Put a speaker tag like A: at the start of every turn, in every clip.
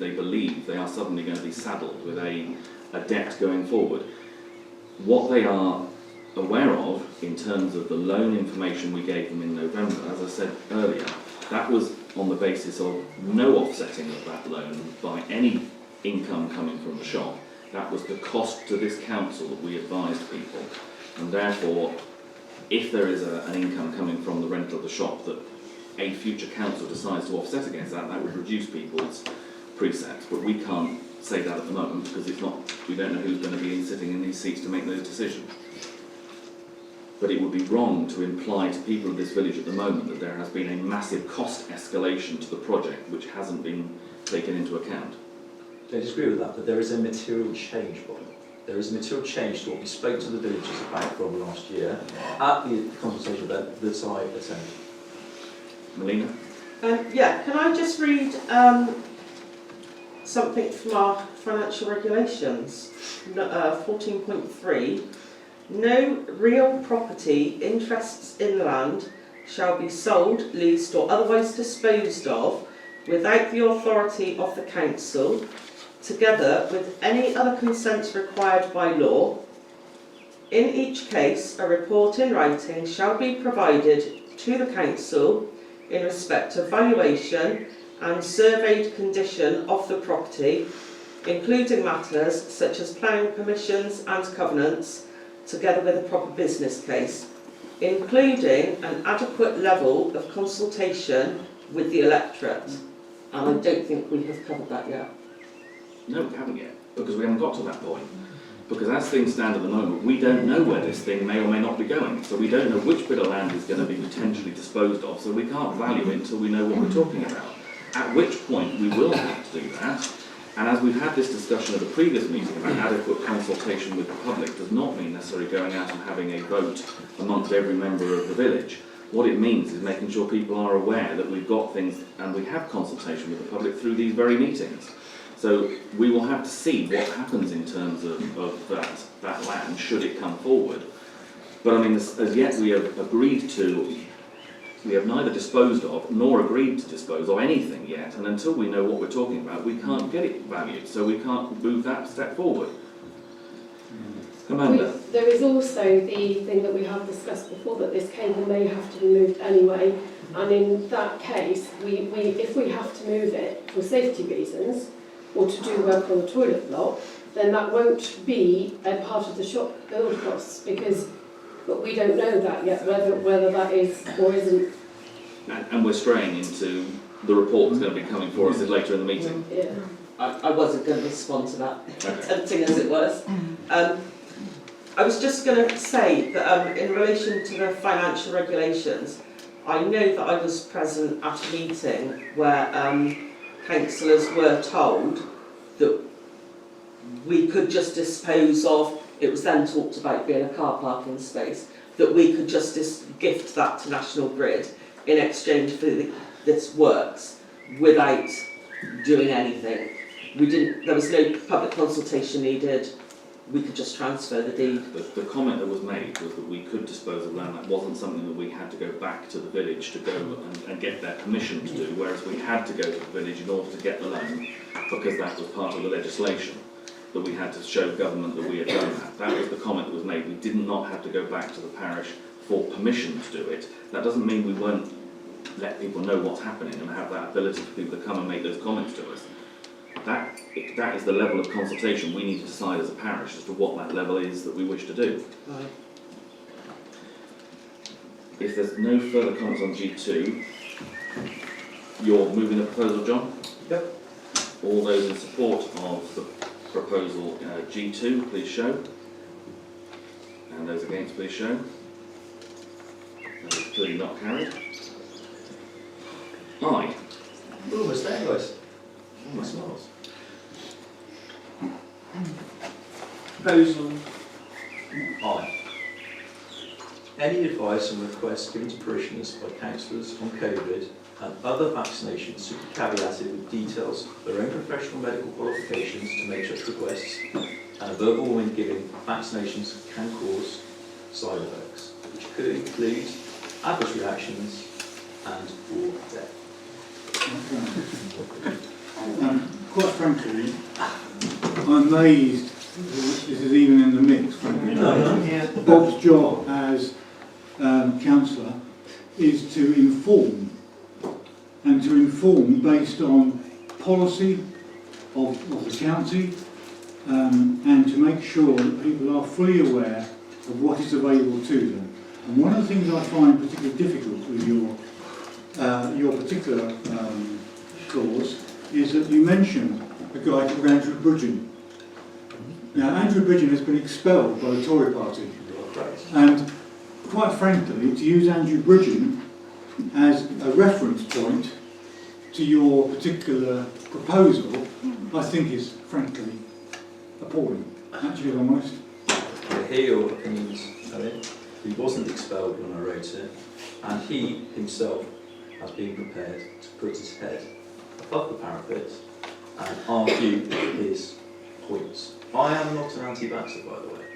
A: they believe they are suddenly going to be saddled with a debt going forward. What they are aware of in terms of the loan information we gave them in November, as I said earlier, that was on the basis of no offsetting of that loan by any income coming from the shop. That was the cost to this council that we advised people, and therefore if there is an income coming from the rental of the shop that a future council decides to offset against that, that would reduce people's presets. But we can't say that at the moment because it's not, we don't know who's going to be sitting in these seats to make those decisions. But it would be wrong to imply to people of this village at the moment that there has been a massive cost escalation to the project which hasn't been taken into account.
B: I disagree with that, but there is a material change, Bob. There is a material change to what we spoke to the villagers about from last year at the consultation event that I attended.
A: Melina?
C: Yeah, can I just read something from our financial regulations? 14.3. No real property interests in the land shall be sold, leased or otherwise disposed of without the authority of the council, together with any other consents required by law. In each case, a report in writing shall be provided to the council in respect of valuation and surveyed condition of the property, including matters such as planning permissions and covenants, together with a proper business case, including an adequate level of consultation with the electorate. And I don't think we have covered that yet.
A: No, we haven't yet, because we haven't got to that point. Because as things stand at the moment, we don't know where this thing may or may not be going. So we don't know which bit of land is going to be potentially disposed of, so we can't value it until we know what we're talking about. At which point we will have to do that. And as we've had this discussion at the previous meeting about adequate consultation with the public does not mean necessarily going out and having a vote amongst every member of the village. What it means is making sure people are aware that we've got things and we have consultation with the public through these very meetings. So we will have to see what happens in terms of that land should it come forward. But I mean, as yet we have agreed to, we have neither disposed of nor agreed to dispose of anything yet, and until we know what we're talking about, we can't get it valued, so we can't move that step forward. Amanda?
D: There is also the thing that we have discussed before, that this cable may have to be moved anyway, and in that case, if we have to move it for safety reasons, or to do work on the toilet block, then that won't be a part of the shop build costs, but we don't know that yet, whether that is or isn't.
A: And we're straying into the report that's going to be coming for us later in the meeting.
D: Yeah.
C: I wasn't going to respond to that, tempting as it was. I was just going to say that in relation to the financial regulations, I know that I was present at a meeting where councillors were told that we could just dispose of, it was then talked about being a car parking space, that we could just gift that to National Grid in exchange for this works without doing anything. There was no public consultation needed, we could just transfer the deed.
A: The comment that was made was that we could dispose of land. That wasn't something that we had to go back to the village to go and get their permission to do, whereas we had to go to the village in order to get the loan because that was part of the legislation, that we had to show government that we had done that. That was the comment that was made. We did not have to go back to the parish for permission to do it. That doesn't mean we won't let people know what's happening and have that ability for people to come and make those comments to us. That is the level of consultation we need to decide as a parish as to what that level is that we wish to do.
C: Right.
A: If there's no further comments on G2, you're moving the proposal, John?
B: Yep.
A: All those in support of the proposal G2, please show. And those against, please show. That is clearly not carried. Aye.
B: We're almost there, guys. Almost miles. Proposal I. Any advice and requests given to parishioners by councillors on COVID and other vaccinations should be caveated with details of their own professional medical qualifications to make such requests, and a verbal warning giving vaccinations can cause side effects, which could include adverse reactions and or death.
E: Quite frankly, I'm amazed that this is even in the mix, frankly. Bob's job as councillor is to inform, and to inform based on policy of the county, and to make sure that people are fully aware of what is available to them. And one of the things I find particularly difficult with your particular clause is that you mention a guy called Andrew Budgeon. Now, Andrew Budgeon has been expelled by the Tory party, and quite frankly, to use Andrew Budgeon as a reference point to your particular proposal, I think is frankly appalling. Actually, if I'm honest.
B: I hear your opinions, Owen. He wasn't expelled when I wrote it, and he himself has been prepared to put his head above the parapet and argue his points. I am not an anti-vaxxer, by the way.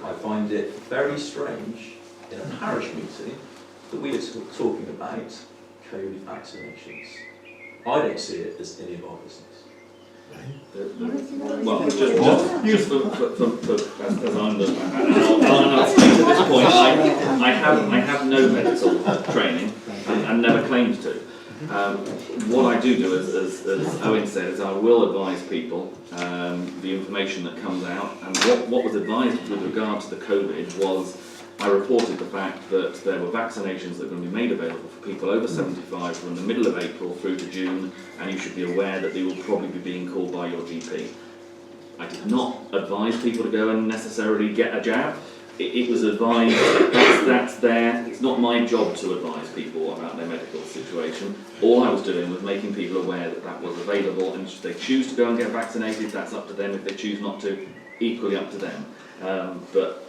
B: I find it very strange in a parish meeting that we are talking about COVID vaccinations. I don't see it as any of our business.
A: Well, just for as I'm the, and I'll speak to this point, I have no medical training and never claimed to. What I do as Owen said, is I will advise people the information that comes out, and what was advised with regard to the COVID was I reported the fact that there were vaccinations that are going to be made available for people over 75 from the middle of April through to June, and you should be aware that they will probably be being called by your GP. I did not advise people to go and necessarily get a jab. It was advised that's there. It's not my job to advise people about their medical situation. All I was doing was making people aware that that was available, and if they choose to go and get vaccinated, that's up to them. If they choose not to, equally up to them. But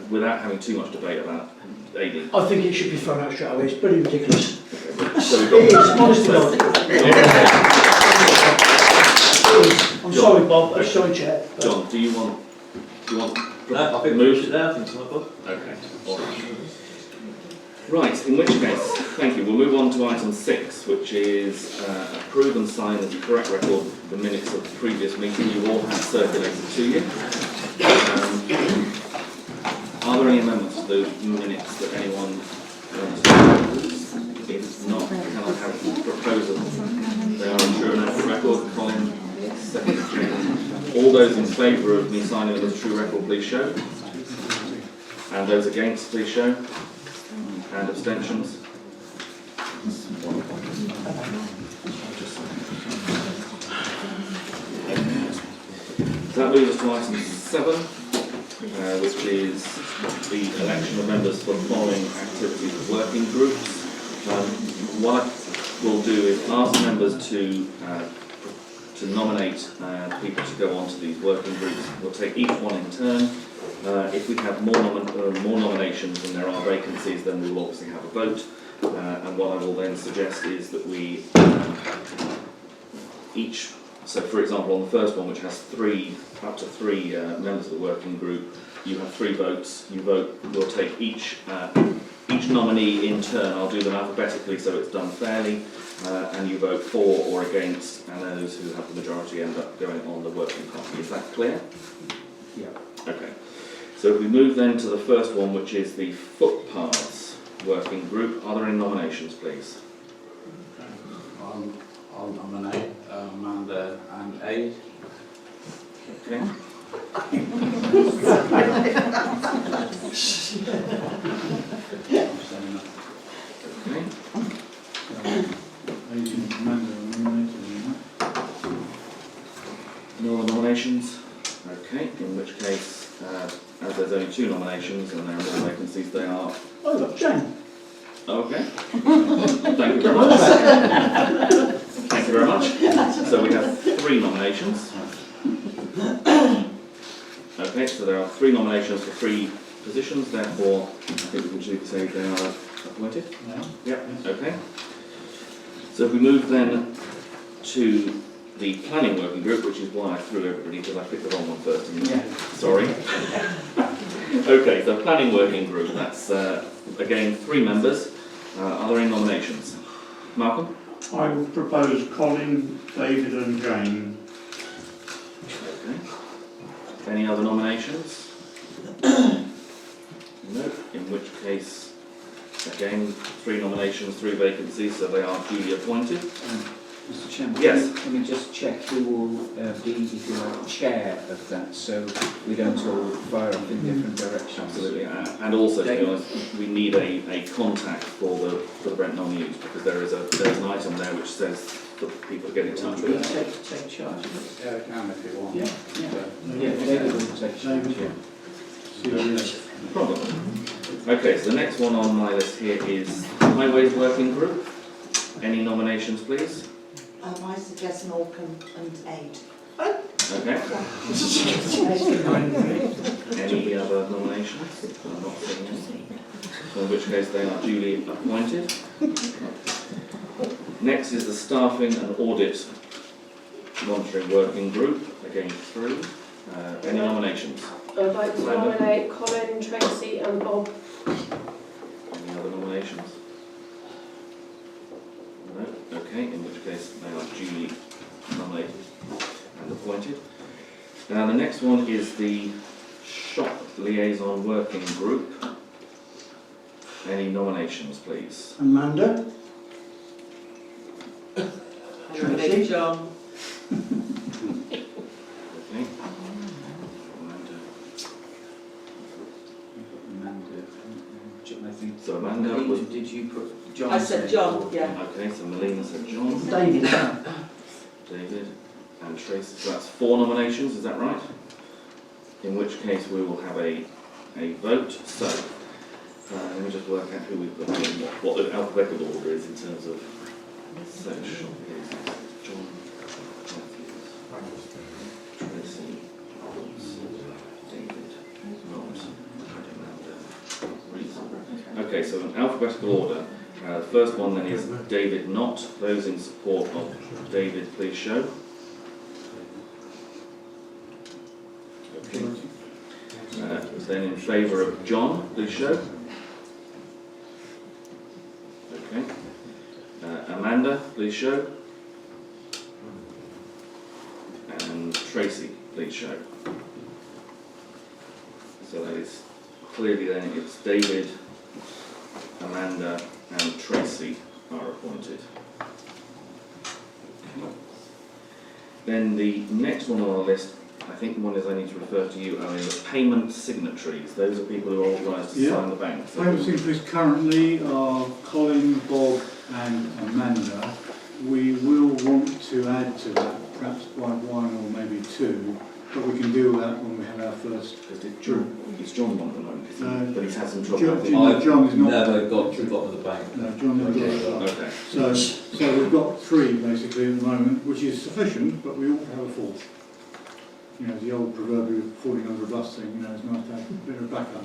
A: without having too much debate about AD.
F: I think it should be thrown out straight away. It's pretty ridiculous.
A: Okay. So we've
F: It
A: got
F: is, honest to God. I'm
A: John.
F: sorry, Bob. I'm sorry, Chair. but-
A: John, do you want
B: No, I think we should there. I think so, Bob.
A: Okay, all right. Right, in which case, thank you. We'll move on to item 6, which is approve and sign as a correct record the minutes of the previous meeting. You all have circulated to you. Are there any amendments to those minutes that anyone wants to propose? If not, can I have a proposal? They are ensured as a record. Colin, second. All those in favour of me signing them as a true record, please show. And those against, please show. And abstentions. So that moves us to item 7, which is the election of members for the following activities of working groups. What I will do is ask members to nominate people to go on to these working groups. We'll take each one in turn. If we have more nominations and there are vacancies, then we will obviously have a vote. And what I will then suggest is that we each, so for example on the first one, which has up to three members of the working group, you have 3 votes. You vote. We'll take each nominee in turn. I'll do them alphabetically so it's done fairly. And you vote for or against, and those who have the majority end up going on the working party. Is that clear?
E: Yeah.
A: Okay. So if we move then to the first one, which is the footpaths working group, are there any nominations, please?
G: I'll nominate Amanda and Aid.
A: Okay. Okay. No other nominations? Okay, in which case, as there's only 2 nominations and there are more vacancies, they are...
F: Oh, look, Jane.
A: Okay. Thank you very much. Thank you very much. So we have 3 nominations. Okay, so there are 3 nominations for 3 positions, therefore I think we can choose say they are appointed. Yep, okay. So if we move then to the planning working group, which is why I threw everybody, because I picked the wrong one first. Sorry. Okay, so planning working group, that's again 3 members. Are there any nominations? Malcolm?
H: I would propose Colin, David and Jane.
A: Okay. Any other nominations? No, in which case, again, 3 nominations, 3 vacancies, so they are duly appointed.
I: Mr. Chairman,
A: Yes.
I: can we just check who will be, if you like, chair of that, so we don't all fire off in different directions?
A: Absolutely, and also, to be honest, we need a contact for the Brent Knoll News, because there's an item there which says for people to get in touch
I: Will you
A: with.
I: take charge of it?
G: Yeah, I can if you want.
I: Yeah, David will take charge, yeah.
A: No problem. Okay, so the next one on my list here is Highways Working Group. Any nominations, please?
J: I suggest Morecambe and Aid.
A: Okay. Any other nominations? I'm not seeing any. So in which case they are duly appointed. Next is the Staffing and Audit Monitoring Working Group. Again, 3. Any nominations?
D: I'd like to
A: Amanda?
D: nominate Colin, Tracy and Bob.
A: Any other nominations? No? Okay, in which case they are duly nominated and appointed. Now the next one is the Shop Liaison Working Group. Any nominations, please?
F: Amanda,
C: Nominate John.
A: Okay.
I: I think.
A: So Amanda was...
I: Did you put John?
C: I said John, yeah.
A: Okay, so Melina said John,
F: David,
A: David and Tracy. So that's 4 nominations, is that right? In which case we will have a vote. So let me just work out who we've got in, what the alphabetical order is in terms of... So Shop Liaison, John, Matthews, Tracy, David, Ross, Amanda, Reason. Okay, so in alphabetical order, the first one then is David Knott. Those in support of David, please show. Okay. Then in favour of John, please show. Okay. Amanda, please show. And Tracy, please show. So that is clearly then it's David, Amanda and Tracy are appointed. Okay. Then the next one on our list, I think one is I need to refer to you, Owen, the payment signatories. Those are people who are authorised to sign the bank. So
E: Payment signatories currently are Colin, Bob and Amanda. We will want to add to that, perhaps by 1 or maybe 2, but we can deal with that when we have our first.
A: It's John one at the moment, isn't he? But he's had some trouble.
E: John,
A: I think.
E: John is not.
B: Never got to the bottom of the bank.
E: No, John is not.
A: Okay.
E: So we've got 3 basically at the moment, which is sufficient, but we ought to have a 4th. You know, the old proverbial falling under a bus thing, you know, it's nice to have a bit of backup.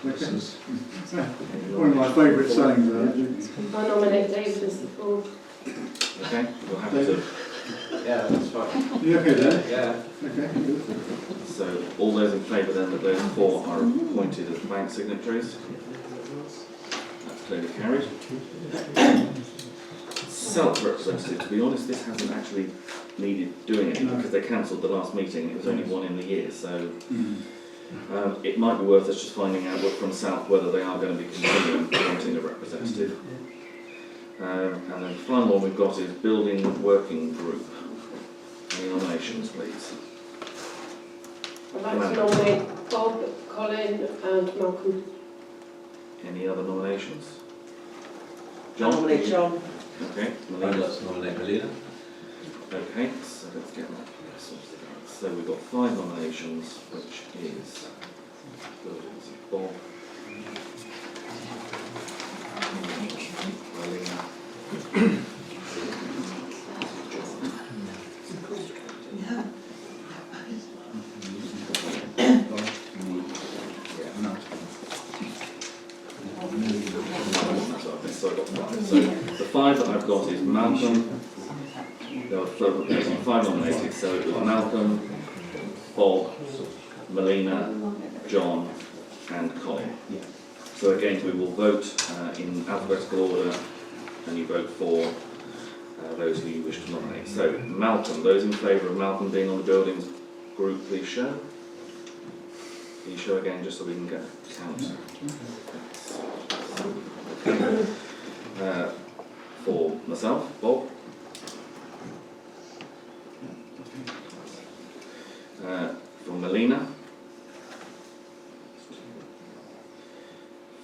A: Okay.
E: One of my favourite sayings,
D: I nominate David as the 4th.
A: Okay, you'll have to.
G: Yeah, that's fine.
E: You okay there?
G: Yeah.
E: Okay, good.
A: So all those in favour then that those 4 are appointed as bank signatories. That's clearly carried. Self-representative, to be honest, this hasn't actually needed doing it because they cancelled the last meeting. It was only one in the year, so it might be worth us just finding out from South whether they are going to be continuing wanting a representative. And then the final one we've got is Building Working Group. Any nominations, please?
D: I'd like to nominate Bob, Colin and Malcolm.
A: Any other nominations?
C: Nominate John.
A: Okay,
B: I'd
A: Melina.
B: like to nominate Melina.
A: Okay, so let's get that sorted out. So we've got 5 nominations, which is buildings of Bob, Melina, So I've got 5. So the 5 that I've got is Malcolm. There were 5 nominated, so it was Malcolm, Bob, Melina, John and Colin. So again, we will vote in alphabetical order and you vote for those who you wish to nominate. So, Malcolm, those in favour of Malcolm being on the buildings group, please show. Please show again, just so we can get a count. For myself, Bob. For Melina.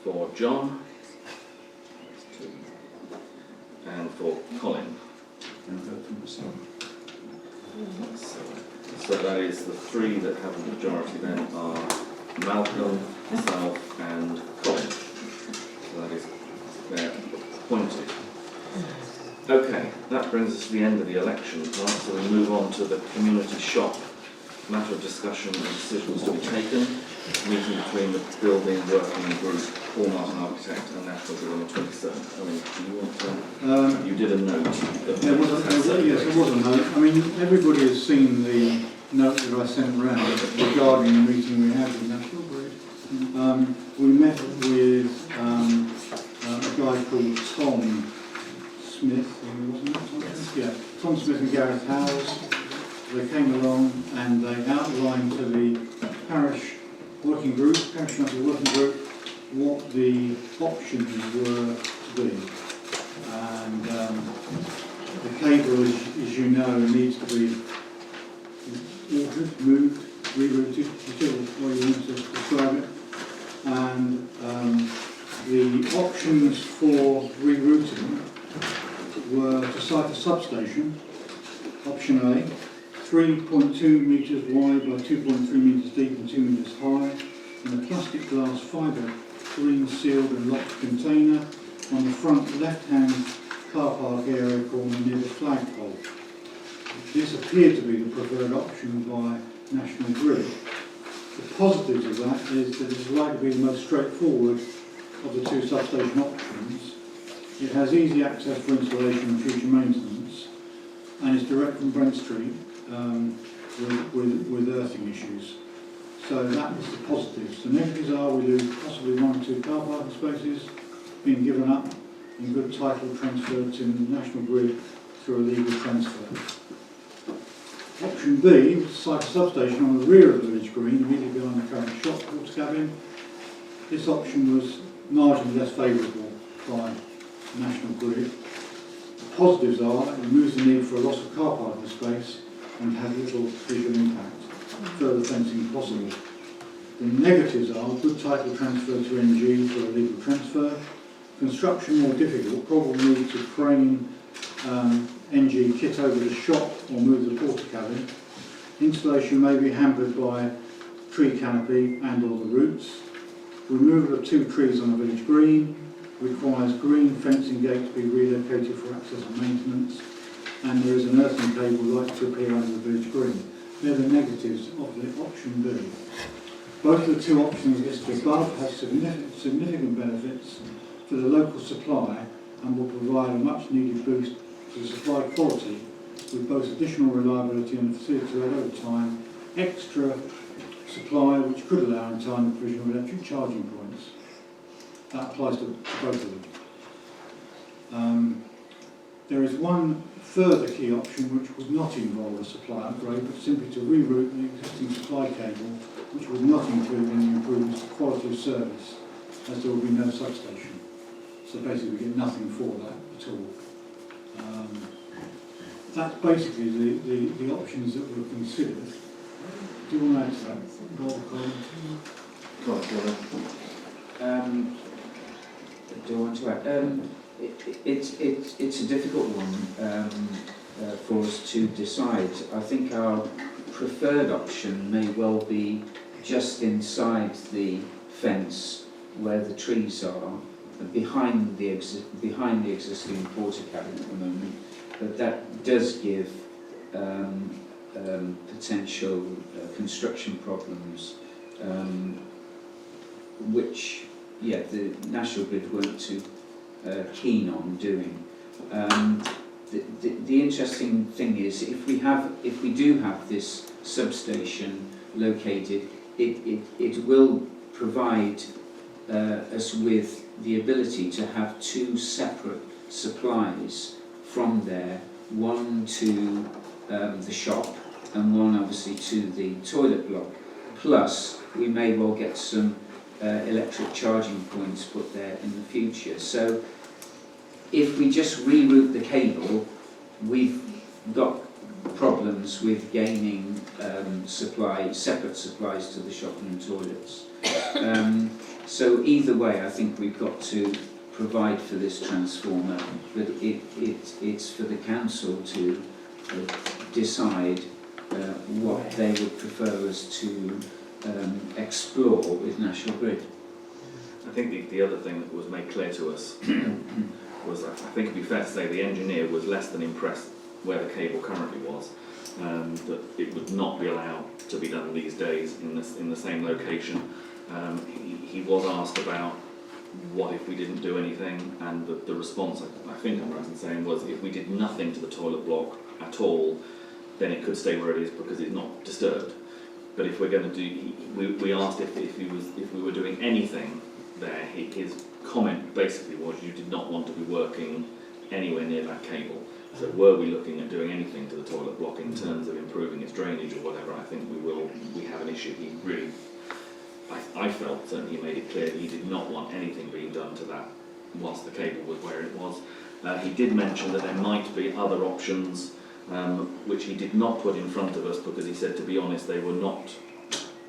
A: For John. And for Colin.
I: And vote for myself.
A: So that is the three that have the majority then are Malcolm, myself and Colin. So that is they're appointed. Okay, that brings us to the end of the election part, so we move on to the community shop. Matter of discussion and decisions to be taken. Meeting between the building working group, Paul Martin Architect and National Grid on the 27th. I mean, do you want to... you did a note.
E: Yes, there was a note. I mean, everybody has seen the note that I sent around regarding the meeting we had with National Grid. We met with a guy called Tom Smith, wasn't it?
A: Yes.
E: Yeah, Tom Smith and Gareth Howes. They came along and they outlined to the parish working group, parish council working group, what the options were to be. And the cable, as you know, needs to be altered, moved, rerouted, whichever way you want to describe it. And the options for rerouting were to site a substation, option A, 3.2 metres wide by 2.3 metres deep and 2 metres high, in a plastic glass fibre green sealed and locked container on the front left-hand car park area corner near the flagpole. This appeared to be the preferred option by National Grid. The positives of that is that it's likely to be the most straightforward of the two substation options. It has easy access for installation and future maintenance, and it's direct from Brent Street with earthing issues. So that is the positives. The negatives are we lose possibly 1 or 2 car parking spaces being given up in good title transfer to National Grid through a legal transfer. Option B was to site a substation on the rear of the village green, immediately behind the current shop water cabin. This option was marginally less favourable by National Grid. The positives are it removes the need for a loss of car parking space and has little visual impact. Further fencing possible. The negatives are good title transfer to NG for a legal transfer. Construction more difficult, probably need to crane NG kit over the shop or move the porter cabin. Installation may be hampered by tree canopy and or the roots. Removal of 2 trees on a village green requires green fencing gate to be relocated for access and maintenance, and there is an earthing cable likely to appear under the village green. They're the negatives of the option B. Both of the 2 options listed above have significant benefits for the local supply and will provide a much needed boost to the supply quality, with both additional reliability and the facility to add over time extra supply which could allow in time the provision of electric charging points. That applies to both of them. There is one further key option which would not involve a supply upgrade, but simply to reroute the existing supply cable, which would not include any improvements to quality of service, as there will be no substation. So basically we get nothing for that at all. That's basically the options that were considered. Do you want to add to that? Bob, Colin?
I: Do I want to add? It's a difficult one for us to decide. I think our preferred option may well be just inside the fence where the trees are, behind the existing porter cabin at the moment. But that does give potential construction problems, which the National Grid weren't too keen on doing. The interesting thing is, if we do have this substation located, it will provide us with the ability to have 2 separate supplies from there, one to the shop and one obviously to the toilet block. Plus, we may well get some electric charging points put there in the future. So, if we just reroute the cable, we've got problems with gaining separate supplies to the shopping and toilets. So either way, I think we've got to provide for this transformer, but it's for the council to decide what they would prefer us to explore with National Grid.
A: I think the other thing that was made clear to us was, I think it'd be fair to say, the engineer was less than impressed where the cable currently was, that it would not be allowed to be done these days in the same location. He was asked about what if we didn't do anything, and the response, I think I'm right in saying, was if we did nothing to the toilet block at all, then it could stay where it is because it's not disturbed. But if we're going to do, we asked if we were doing anything there. His comment basically was you did not want to be working anywhere near that cable. So were we looking at doing anything to the toilet block in terms of improving its drainage or whatever, I think we have an issue. He really, I felt certainly he made it clear that he did not want anything being done to that whilst the cable was where it was. He did mention that there might be other options which he did not put in front of us because he said, to be honest, they were not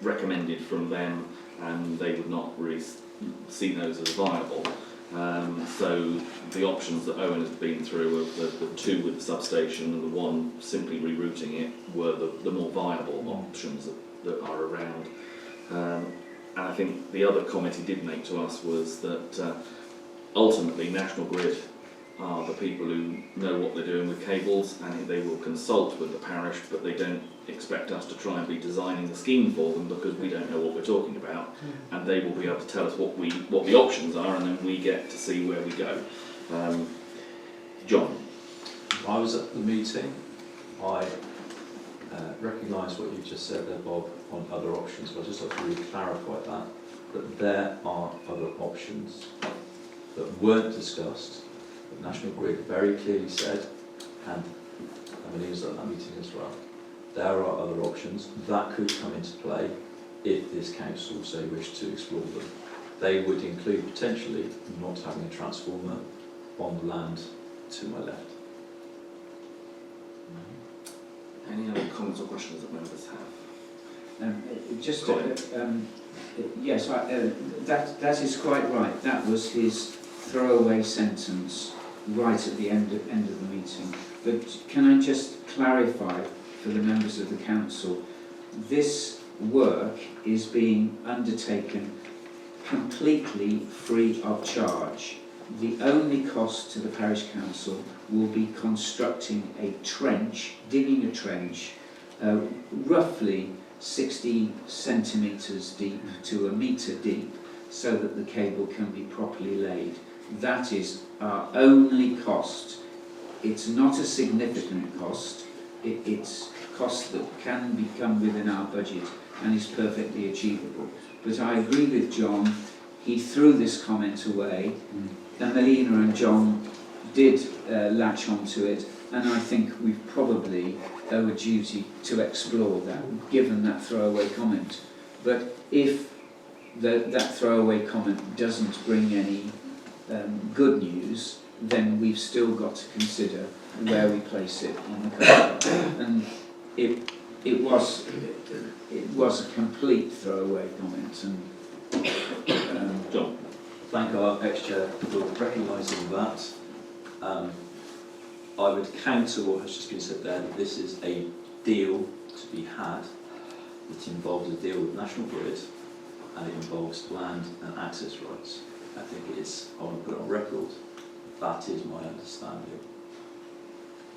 A: recommended from them and they would not really see those as viable. So the options that Owen has been through of the two with the substation and the one simply rerouting it were the more viable options that are around. And I think the other comment he did make to us was that ultimately National Grid are the people who know what they're doing with cables, and they will consult with the parish, but they don't expect us to try and be designing the scheme for them because we don't know what we're talking about, and they will be able to tell us what the options are, and then we get to see where we go. John?
B: I was at the meeting. I recognise what you just said there, Bob, on other options, but I'd just like to really clarify that there are other options that weren't discussed. National Grid very clearly said, and Emily was at that meeting as well, there are other options that could come into play if this council, say, wished to explore them. They would include potentially not having a transformer on the land to my left.
A: Any other comments or questions that members have?
I: Yes, that is quite right. That was his throwaway sentence right at the end of the meeting. But can I just clarify for the members of the council, this work is being undertaken completely free of charge. The only cost to the parish council will be constructing a trench, digging a trench, roughly 60 centimetres deep to a metre deep, so that the cable can be properly laid. That is our only cost. It's not a significant cost. It's cost that can become within our budget and is perfectly achievable. But I agree with John. He threw this comment away. And Melina and John did latch onto it, and I think we probably owe a duty to explore that, given that throwaway comment. But if that throwaway comment doesn't bring any good news, then we've still got to consider where we place it on the card. And it was a complete throwaway comment. And
A: John?
B: Thank our ex-chair for recognising that. I would counter what has just been said there, that this is a deal to be had. It involves a deal with National Grid, and it involves land and access rights. I think it is, I want to put it on record, that is my understanding.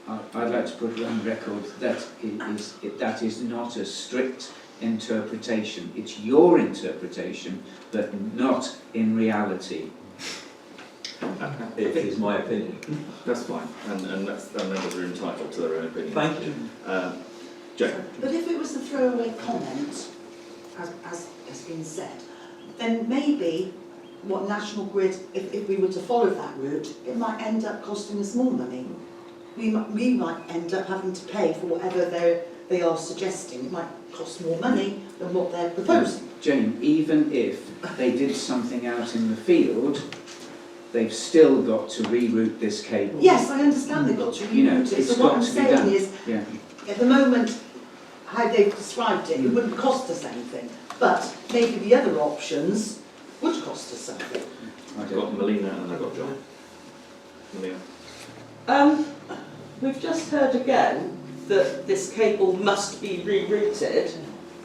I: I'd like to put it on record that that is not a strict interpretation. It's your interpretation, but not in reality.
B: It is my opinion.
A: That's fine, and members are entitled to their own opinion.
B: Thank you.
A: Jane?
J: But if it was a throwaway comment, as has been said, then maybe what National Grid, if we were to follow that route, it might end up costing us more money. We might end up having to pay for whatever they are suggesting. It might cost more money than what they're proposing.
I: Jane, even if they did something out in the field, they've still got to reroute this cable.
J: Yes, I understand they've got to
I: You know,
J: reroute it.
I: it's
J: So what
I: got
J: I'm
I: to be
J: saying
I: done.
J: is,
I: Yeah.
J: at the moment, how they've described it, it wouldn't cost us anything. But maybe the other options would cost us something.
A: I've got Melina and I've got John. Melina.
C: We've just heard again that this cable must be rerouted,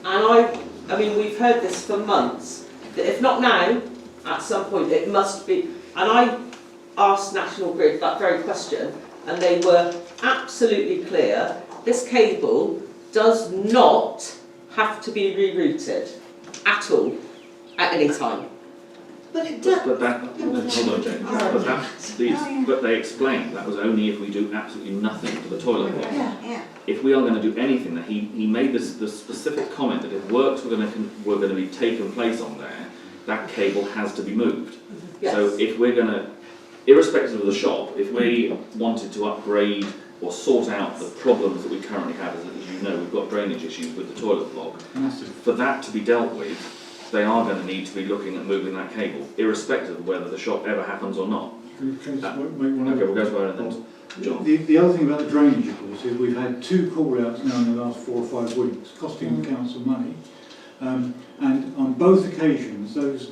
C: and I mean, we've heard this for months, that if not now, at some point it must be, and I asked National Grid that very question, and they were absolutely clear, this cable does not have to be rerouted at all, at any time.
J: But it does.
A: But that, hold on, Jane. But they explained that was only if we do absolutely nothing to the toilet block.
J: Yeah.
A: If we are going to do anything, that he made this the specific comment that if works were going to be taken place on there, that cable has to be moved.
C: Yes.
A: So if we're going to, irrespective of the shop, if we wanted to upgrade or sort out the problems that we currently have, as you know, we've got drainage issues with the toilet block.
E: Massive.
A: For that to be dealt with, they are going to need to be looking at moving that cable, irrespective of whether the shop ever happens or not.
E: Can I just make one
A: Okay,
E: other-
A: we'll go to Aaron and then John.
E: The other thing about the drainage, of course, is we've had 2 call-outs now in the last 4 or 5 weeks, costing the council money. And on both occasions, those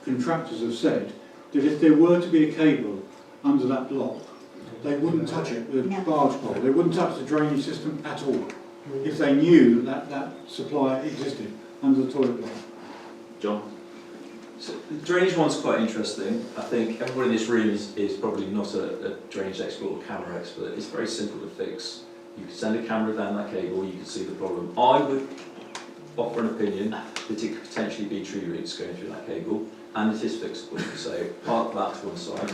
E: contractors have said that if there were to be a cable under that block, they wouldn't touch it with a barge pole. They wouldn't touch the drainage system at all, if they knew that that supply existed under the toilet block.
A: John?
B: So the drainage one's quite interesting. I think everybody in this room is probably not a drainage expert or camera expert. It's very simple to fix. You can send a camera down that cable, you can see the problem. I would offer an opinion that it could potentially be tree roots going through that cable, and it is fixable. So park that to one side.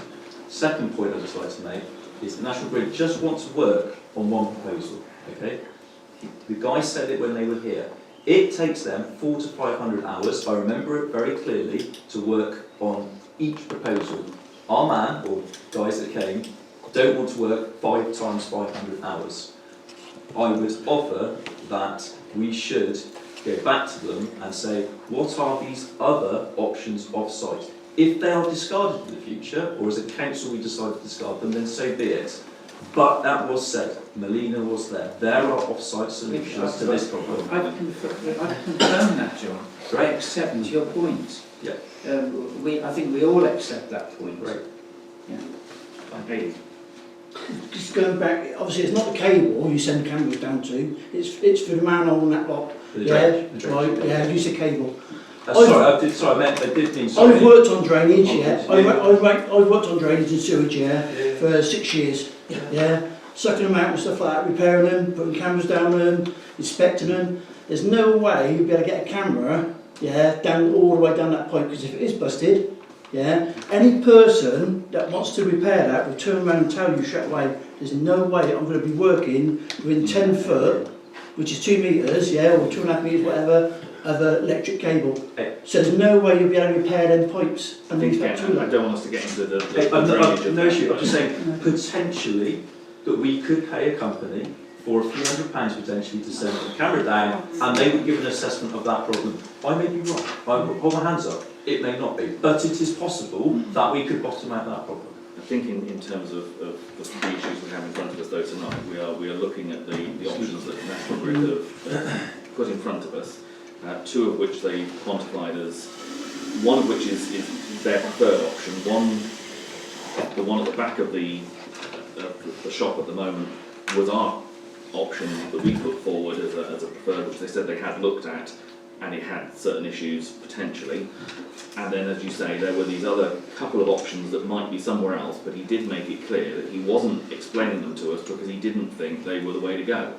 B: Second point I'd just like to make is the National Grid just want to work on one proposal. Okay, the guy said it when they were here. It takes them 400 to 500 hours, I remember it very clearly, to work on each proposal. Our man, or guys that came, don't want to work 5 times 500 hours. I would offer that we should go back to them and say, what are these other options off-site? If they are discarded in the future, or as a council we decide to discard them, then so be it. But that was said, Melina was there. There are off-site solutions to this problem.
I: I confirm that, John. I accept your point.
B: Yeah.
I: I think we all accept that point.
B: Great.
I: Yeah.
A: Hey.
F: Just going back, obviously it's not the cable you send cameras down to, it's for the man on that block.
B: The
F: Yeah,
B: drainage.
F: right, yeah, use a cable.
B: Sorry, I did mean sorry.
F: I've worked on drainage, yeah.
B: Yeah.
F: I've worked on drainage and sewage, yeah, for 6 years. Yeah, sucking them out and stuff like that, repairing them, putting cameras down them, inspecting them. There's no way you'd be able to get a camera, yeah, down all the way down that pipe, because if it is busted, yeah, any person that wants to repair that will turn around and tell you straight away, there's no way I'm going to be working within 10 foot, which is 2 metres, yeah, or 2.5 metres, whatever, of electric cable. So there's no way you'll be able to repair them pipes
A: I think,
F: underneath that
A: again, I
F: toilet.
A: don't want us to get into the
B: I'm
A: drainage of
B: no
A: that.
B: issue. I'm just saying potentially that we could pay a company for a few £100 potentially to send a camera down, and they would give an assessment of that problem. I may be wrong. I will hold my hands up. It may not be, but it is possible that we could bottom out that problem.
A: I think in terms of the three issues we have in front of us though tonight, we are looking at the options that National Grid have put in front of us, 2 of which they quantified as, one of which is their preferred option, the one at the back of the shop at the moment was our option that we put forward as a preferred, which they said they had looked at, and it had certain issues potentially. And then, as you say, there were these other couple of options that might be somewhere else, but he did make it clear that he wasn't explaining them to us because he didn't think they were the way to go.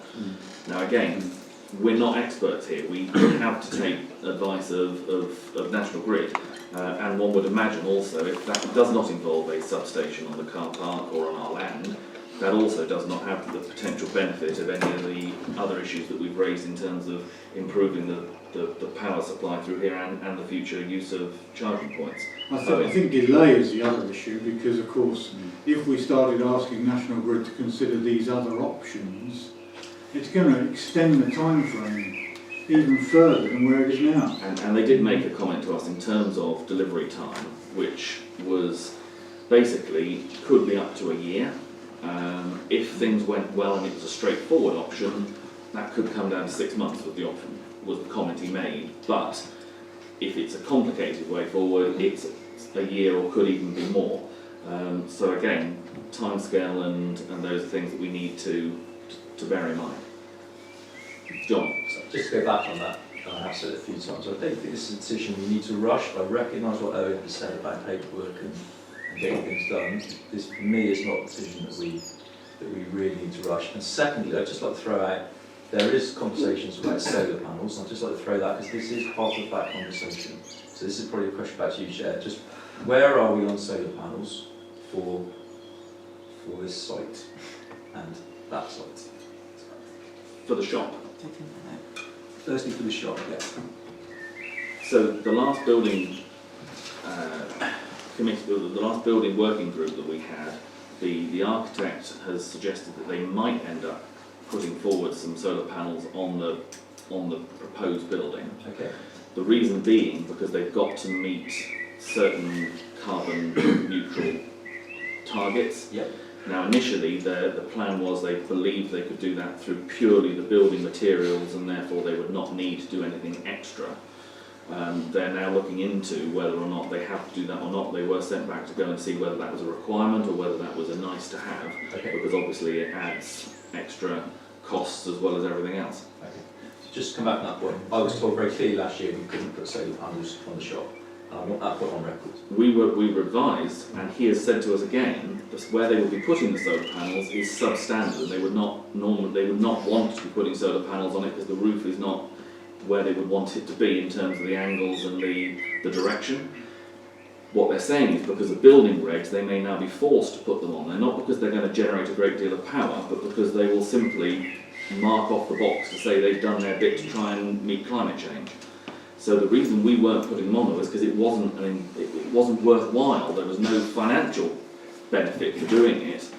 A: Now again, we're not experts here. We have to take advice of National Grid, and one would imagine also if that does not involve a substation on the car park or on our land, that also does not have the potential benefit of any of the other issues that we've raised in terms of improving the power supply through here and the future use of charging points.
E: I think delay is the other issue, because of course if we started asking National Grid to consider these other options, it's going to extend the time frame even further than where it is now.
A: And they did make a comment to us in terms of delivery time, which was basically could be up to a year. If things went well and it was a straightforward option, that could come down to 6 months was the option, was the comment he made. But if it's a complicated way forward, it's a year or could even be more. So again, timescale and those are things that we need to bear in mind. John?
B: Just to go back on that, I have said it a few times, I don't think this is a decision we need to rush. I recognise what Owen has said about paperwork and getting things done. This, for me, is not a decision that we really need to rush. And secondly, I'd just like to throw out, there is conversations about solar panels, and I'd just like to throw that because this is part of that conversation. So this is probably a question back to you, Chair. Just where are we on solar panels for this site and that site?
A: For the shop.
B: Firstly for the shop, yeah.
A: So the last building committee, the last building working group that we had, the architect has suggested that they might end up putting forward some solar panels on the proposed building.
B: Okay.
A: The reason being because they've got to meet certain carbon neutral targets.
B: Yep.
A: Now initially the plan was they believed they could do that through purely the building materials and therefore they would not need to do anything extra. They're now looking into whether or not they have to do that or not. They were sent back to go and see whether that was a requirement or whether that was a nice to have,
B: Okay.
A: because obviously it adds extra costs as well as everything else.
B: Okay. So just to come back to that point, I was told very clearly last year we couldn't put solar panels on the shop. And I want that put on record.
A: We were advised, and he has said to us again, that where they would be putting the solar panels is substandard. They would not want to be putting solar panels on it because the roof is not where they would want it to be in terms of the angles and the direction. What they're saying is because of building regs, they may now be forced to put them on there, not because they're going to generate a great deal of power, but because they will simply mark off the box to say they've done their bit to try and meet climate change. So the reason we weren't putting them on there was because it wasn't worthwhile. There was no financial benefit for doing it.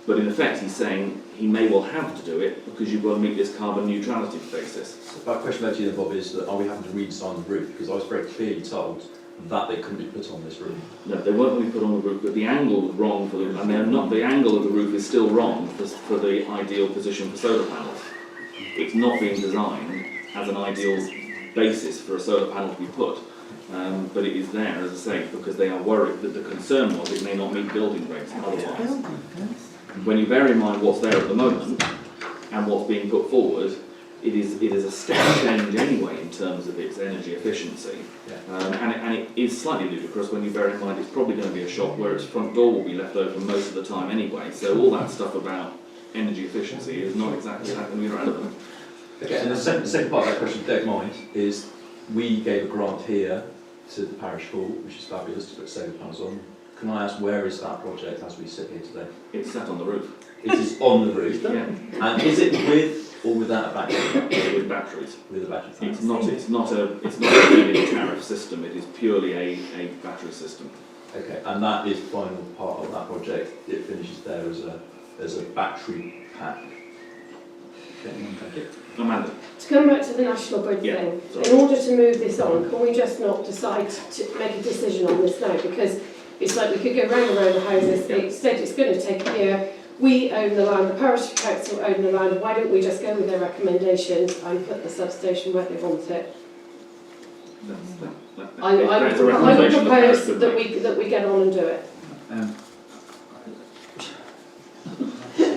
A: But in effect, he's saying he may well have to do it because you've got to meet this carbon neutrality basis.
B: So my question back to you then, Bob, is that are we having to redesign the roof? Because I was very clearly told that they couldn't be put on this roof.
A: No, they weren't going to be put on the roof, but the angle was wrong for them, and they're not. The angle of the roof is still wrong for the ideal position for solar panels. It's not being designed as an ideal basis for a solar panel to be put, but it is there, as I say, because they are worried that the concern was it may not meet building regs otherwise. When you bear in mind what's there at the moment and what's being put forward, it is a step change anyway in terms of its energy efficiency.
B: Yeah.
A: And it is slightly ludicrous when you bear in mind it's probably going to be a shop where its front door will be left open most of the time anyway, so all that stuff about energy efficiency is not exactly going to be relevant.
B: Okay, and the second part of that question, don't mind, is we gave a grant here to the parish hall, which is fabulous, to put solar panels on. Can I ask, where is that project as we sit here today?
A: It's sat on the roof.
B: It is on the roof.
A: Yeah.
B: And is it with or without a battery?
A: With batteries.
B: With a battery.
A: It's not a feed-in tariff system. It is purely a battery system.
B: Okay, and that is the final part of that project. It finishes there as a battery pack. Okay, thank you.
A: Amanda.
D: To come back to the National Grid
A: Yeah,
D: thing,
A: sorry.
D: in order to move this on, can we just not decide to make a decision on this now? Because it's like we could go round and round the houses,
A: Yeah.
D: instead it's going to take a year, we own the land, the parish council own the land, why don't we just go with their recommendations and put the substation where they want it? I would
A: That's a recommendation
D: propose
A: the
D: that
A: parish
D: we get on and do it.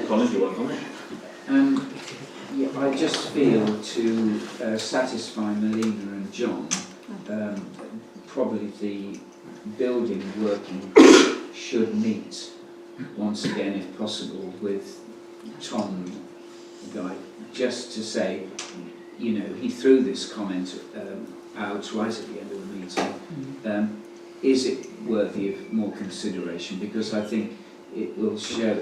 A: Colin, do you want to comment?
I: Yeah, I just feel to satisfy Melina and John, probably the building working should meet once again, if possible, with Tom Guy, just to say, you know, he threw this comment out right at the end of the meeting. Is it worthy of more consideration? Because I think it will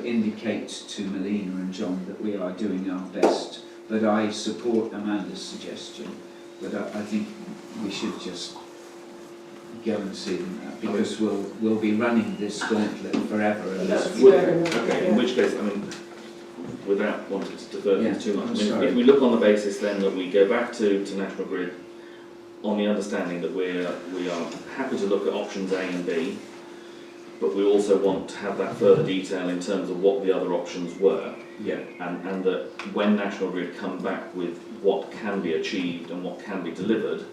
I: indicate to Melina and John that we are doing our best. But I support Amanda's suggestion, but I think we should just go and see them, because we'll be running this gauntlet forever unless
D: That's
I: we
D: fair
I: go.
D: enough.
A: Okay, in which case, I mean, without wanting to defer
I: Yeah,
A: things too much, I
I: I'm
A: mean,
I: sorry.
A: if we look on the basis then that we go back to National Grid on the understanding that we are happy to look at options A and B, but we also want to have that further detail in terms of what the other options were,
I: Yeah,
A: and that when National Grid come back with what can be achieved and what can be delivered,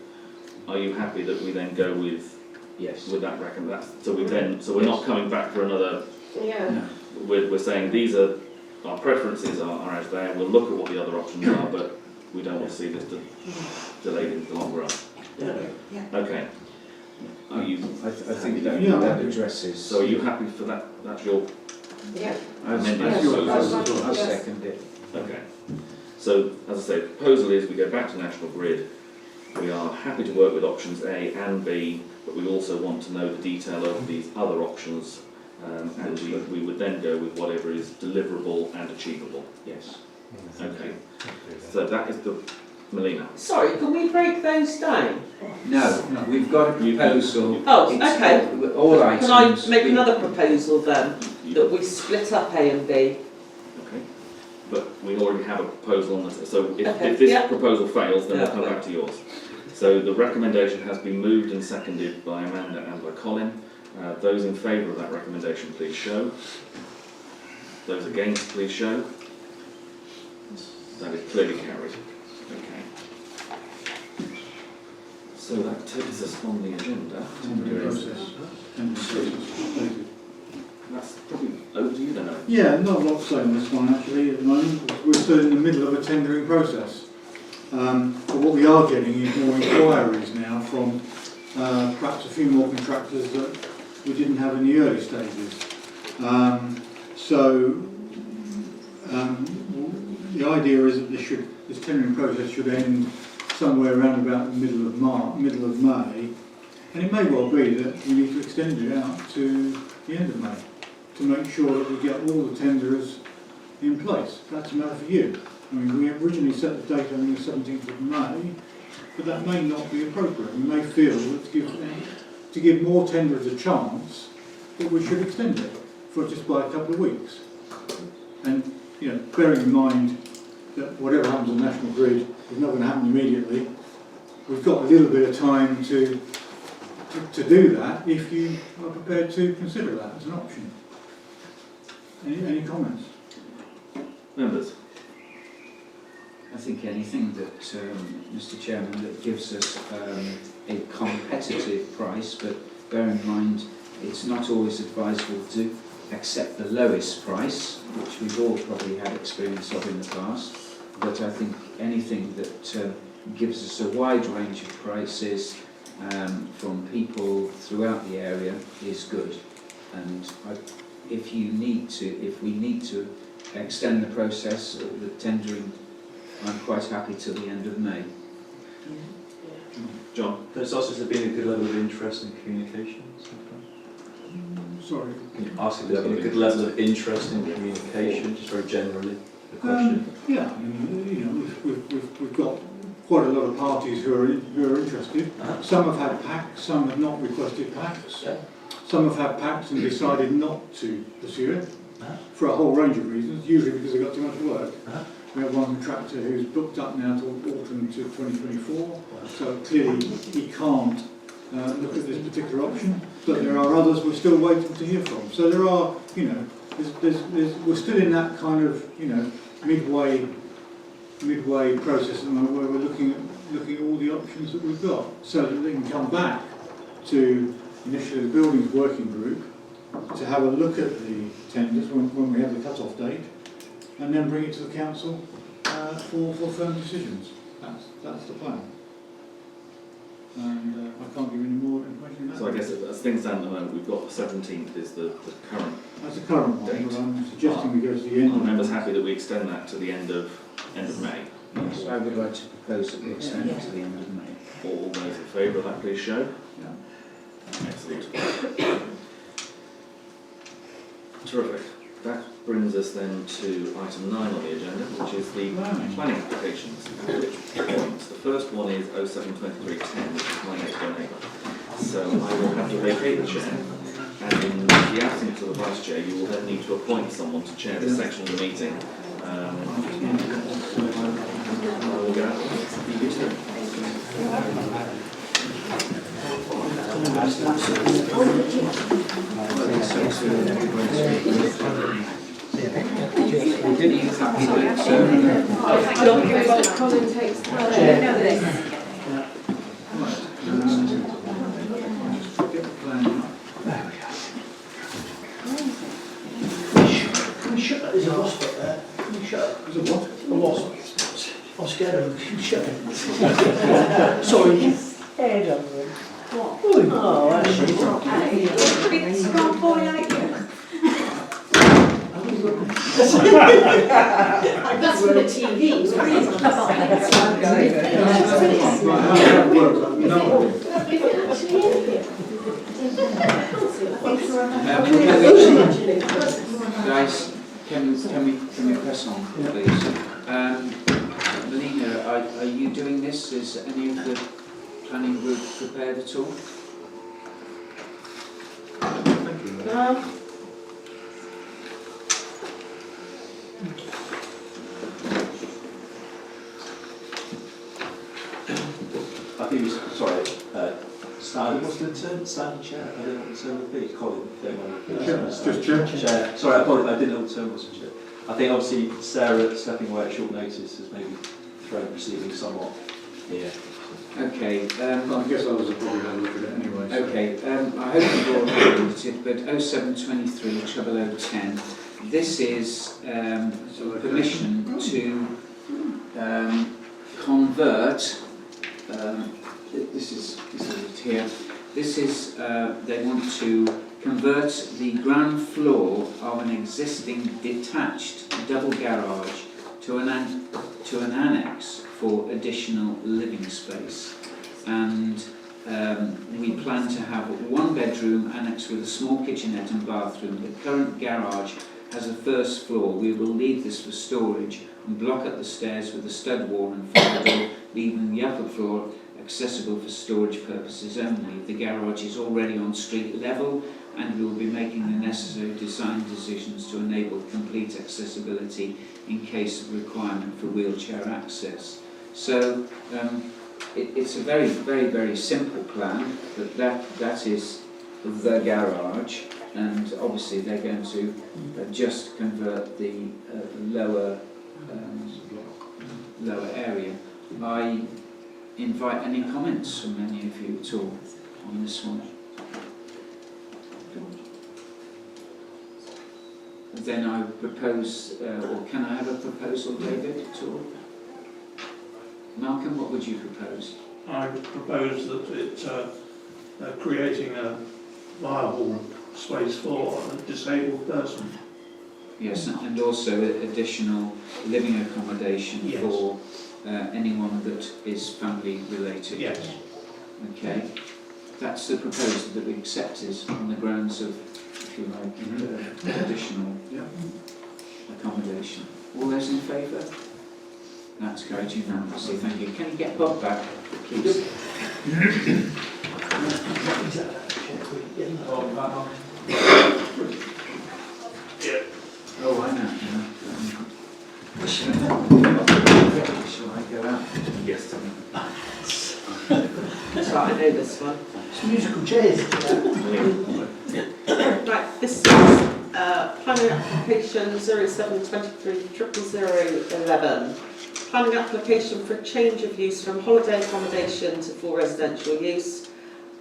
A: are you happy that we then go with
I: yes.
A: that recommendation? So we're not coming back for another.
D: Yeah.
I: No.
A: We're saying these are our preferences are out there. We'll look at what the other options are, but we don't want to see this delayed into the long run.
J: Yeah.
A: Okay. Are you?
I: I think that,
E: Yeah.
I: that addresses.
A: So are you happy for that? That's your.
D: Yeah.
I: I
A: Yes,
I: I
D: yes.
I: second it.
A: Okay. So as I say, the proposal is we go back to National Grid. We are happy to work with options A and B, but we also want to know the detail of these other options, and we would then go with whatever is deliverable and achievable.
I: Yes.
A: Okay. So that is the Melina.
C: Sorry, can we break those down?
I: No, we've got a proposal.
C: Oh,
I: It's
C: okay.
I: all items.
C: Can I make another proposal then, that we split up A and B?
A: Okay. But we already have a proposal on this, so
C: Okay,
A: if this
C: yeah.
A: proposal fails, then we'll
C: Yeah.
A: come back to yours. So the recommendation has been moved and seconded by Amanda and by Colin. Those in favour of that recommendation, please show. Those against, please show. That is clearly carried. Okay. So that takes us on the agenda. That's probably over to you then, Owen.
E: Yeah, not a lot to say on this one actually at the moment. We're still in the middle of a tendering process. But what we are getting is more inquiries now from perhaps a few more contractors that we didn't have in the early stages. The idea is that this tendering process should end somewhere around about the middle of May, and it may well be that we need to extend it out to the end of May to make sure that we get all the tenders in place. That's a matter for you. I mean, we originally set the date on the 17th of May, but that may not be appropriate. We may feel that to give more tenders a chance, that we should extend it for just by a couple of weeks. And, you know, bearing in mind that whatever happens on National Grid is not going to happen immediately, we've got a little bit of time to do that if you are prepared to consider that as an option. Any comments?
A: Members?
I: I think anything that, Mr. Chairman, that gives us a competitive price, but bear in mind it's not always advisable to accept the lowest price, which we've all probably had experience of in the past, but I think anything that gives us a wide range of prices from people throughout the area is good. And if we need to extend the process of the tendering, I'm quite happy till the end of May.
A: John?
B: There's also been a good level of interest and communication.
E: Sorry.
B: Can you ask if there's been a good level of interest in communication, just very generally, the question?
E: Yeah, I mean, you know, we've got quite a lot of parties who are interested. Some have had packs, some have not requested packs.
B: Yeah.
E: Some have had packs and decided not to pursue it for a whole range of reasons, usually because they've got too much work. We have one contractor who's booked up now till autumn to 2024, so clearly he can't look at this particular option, but there are others we're still waiting to hear from. So there are, you know, we're still in that kind of, you know, midway process at the moment where we're looking at all the options that we've got, so that they can come back to initially the buildings working group to have a look at the tenders when we have the cut-off date, and then bring it to the council for firm decisions. That's the plan. And I can't give you any more information than that.
A: So I guess as things stand at the moment, we've got the 17th is the current.
E: That's the current one, but I'm suggesting we go to the end.
A: Are members happy that we extend that to the end of May?
I: Yes, I would like to propose that we extend it to the end of May.
A: All those in favour of that, please show.
E: Yeah.
A: Excellent. Terrific. That brings us then to item 9 on the agenda, which is the planning applications. At which point, the first one is 072310, which is my next door neighbour. So I will have to vacate the chair, and in the absence of the vice chair, you will then need to appoint someone to chair this section of the meeting. I will get out of the turn.
I: We didn't exactly do it, so
D: Colin takes the
F: Can we shut that? There's a wasp up there. Can we shut it? There's a what? A wasp. I'm scared of them. Can you shut it? Sorry. Scared of them. What? Oh, actually.
D: That's for the TV.
I: guys, can we press on, please? Melina, are you doing this? Is any of the planning group prepared at all?
B: I think it's, sorry, standing, what's the term? Standing chair? I don't know what the term would be. Colin, don't mind.
E: It's just chair.
B: Chair. Sorry, I didn't know what the term was. Chair. I think obviously Sarah stepping away at short notice has maybe thrown proceedings somewhat here.
I: Okay.
G: I guess I was probably had a look at it anyway. So.
I: Okay. I hope you've all read it, but 0723 0010. This is permission to convert. This is it here. This is they want to convert the ground floor of an existing detached double garage to an annex for additional living space, and we plan to have one bedroom annex with a small kitchenette and bathroom. The current garage has a first floor. We will leave this for storage and block up the stairs with a stud wall and fire door, leaving the upper floor accessible for storage purposes only. The garage is already on street level, and we will be making the necessary design decisions to enable complete accessibility in case of requirement for wheelchair access. So it's a very, very, very simple plan, but that is the garage, and obviously they're going to just convert the lower area. I invite any comments from any of you at all on this one. Then I propose, or can I have a proposal, David, at all? Malcolm, what would you propose?
H: I propose that it creating a viable space for a disabled person.
I: Yes, and also additional living accommodation
H: Yes.
I: for anyone that is family related.
H: Yes.
I: Okay, that's the proposal that we accepted on the grounds of, if you like, additional accommodation. All those in favour? That's carried unanimously. Thank you. Can you get Bob back, please? Oh, I know. Shall I go out?
A: Yes, Tom.
C: So I know this one.
F: It's musical chairs.
C: Right, this is planning application 0723 00011. Planning application for a change of use from holiday accommodation to full residential use.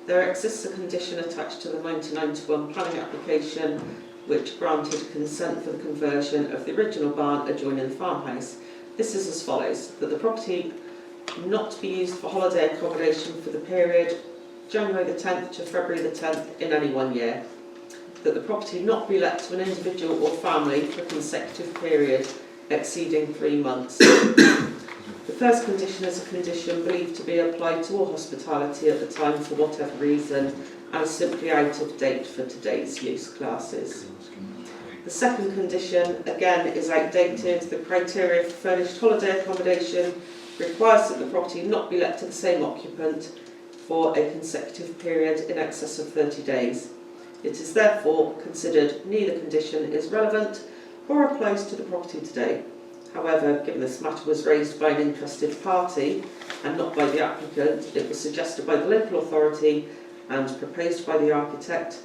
C: There exists a condition attached to the 1991 planning application which granted consent for the conversion of the original barn adjoining the farmhouse. This is as follows: that the property not to be used for holiday accommodation for the period January the 10th to February the 10th in any 1 year. That the property not be let to an individual or family for a consecutive period exceeding 3 months. The first condition is a condition believed to be applied to all hospitality at the time for whatever reason and is simply out of date for today's use classes. The second condition, again, is outdated. The criteria for furnished holiday accommodation requires that the property not be let to the same occupant for a consecutive period in excess of 30 days. It is therefore considered neither condition is relevant or applies to the property today. However, given this matter was raised by an interested party and not by the applicant, it was suggested by the local authority and proposed by the architect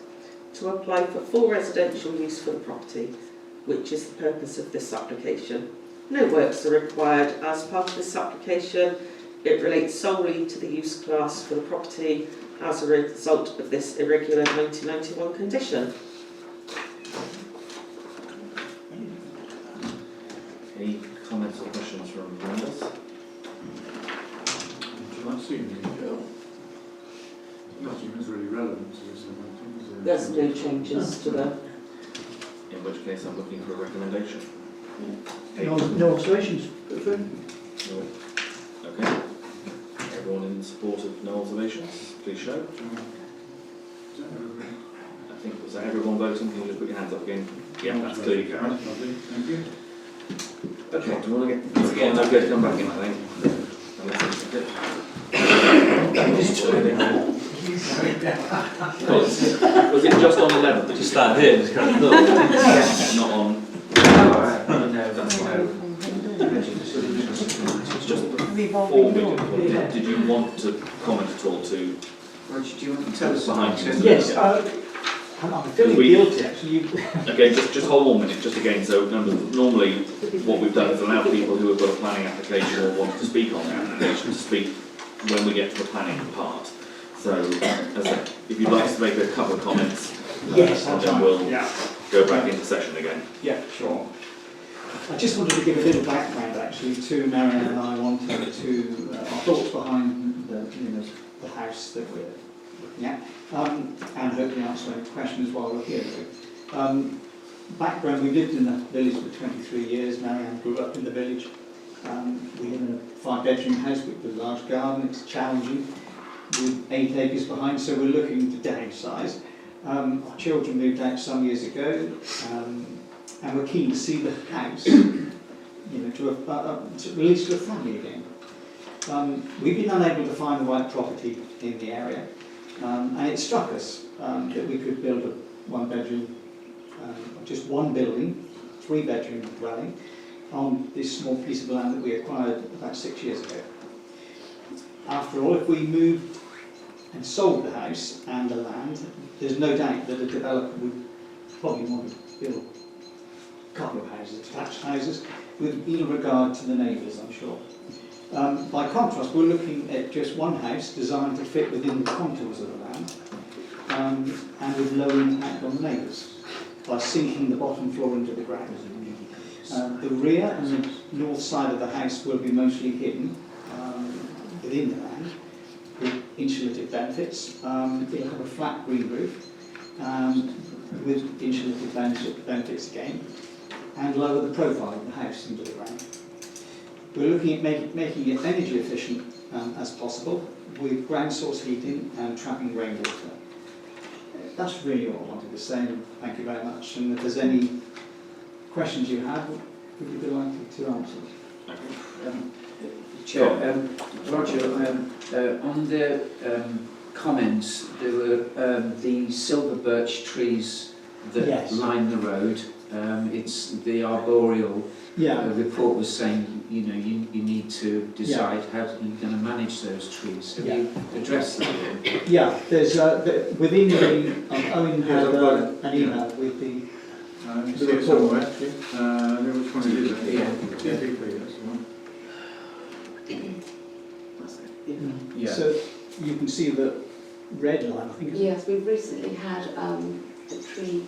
C: to apply for full residential use for the property, which is the purpose of this application. No works are required as part of this application. It relates solely to the use class for the property as a result of this irregular 1991 condition.
A: Any comments or questions from members?
G: I see nothing is really relevant to this, I don't think, is there?
C: There's no changes to the...
A: In which case I'm looking for a recommendation.
F: No observations?
A: No. Okay. Everyone in support of no observations, please show.
G: Is that everybody?
A: I think, was that everyone voting? Can you just put your hands up again? Yeah, that's clearly carried.
G: Lovely, thank you.
A: Okay, do you want to get, again, okay to come back in, I think. Unless it's good. Was it just on 11?
B: Just stand here and just kind of look.
A: Not on...
I: No, that's fine.
A: It's just the form. Did you want to comment at all to...
I: Roger, do you want to
A: Tell us behind you.
F: Yes, I'm feeling guilty actually.
A: Okay, just hold 1 minute, just again, so normally what we've done is allow people who have got a planning application or want to speak on the application to speak when we get to the planning part. So, as I said, if you'd like to make a couple of comments,
F: Yes,
A: and
F: I'll
A: then
F: try.
A: we'll
F: Yeah.
A: go back into session again.
F: Yeah, sure. I just wanted to give a little background actually to Marion and I wanted to our thoughts behind the house that we're looking at, and hopefully answer any questions while we're here. Background: we lived in the village for 23 years. Marianne grew up in the village. We live in a 5-bedroom house with a large garden. It's challenging, with 8 acres behind, so we're looking to downsize. Our children moved out some years ago, and we're keen to see the house, to release to a family again. We've been unable to find the right property in the area, and it struck us that we could build a 1-bedroom, just one building, 3-bedroom dwelling on this small piece of land that we acquired about 6 years ago. After all, if we moved and sold the house and the land, there's no doubt that a developer would probably want to build a couple of houses, detached houses, with little regard to the neighbours, I'm sure. By contrast, we're looking at just one house designed to fit within the contours of the land, and with low impact on the neighbours, by sinking the bottom floor into the ground. The rear and the north side of the house will be mostly hidden within the land, with insulative benefits. It'll have a flat green roof, with insulative benefits again, and lower the profile of the house into the ground. We're looking at making it energy efficient as possible, with ground source heating and trapping rainwater. That's really what I wanted to say, and thank you very much. And if there's any questions you have, would you be delighted to answer?
I: Chair, Roger, on the comments, there were the silver birch trees that
F: Yes.
I: line the road. It's the arboreal
F: Yeah.
I: report was saying, you need to decide how you're going to manage those trees. Have you addressed that yet?
F: Yeah, there's within the Owen
G: Yes,
F: had
G: I've got it.
F: an email with the
G: You see it somewhere, actually. I know which one it is, actually.
I: Yeah.
G: TPP, that's the one.
I: Yeah.
F: So you can see the red line, I think. It's,
K: Yes, we've recently had a tree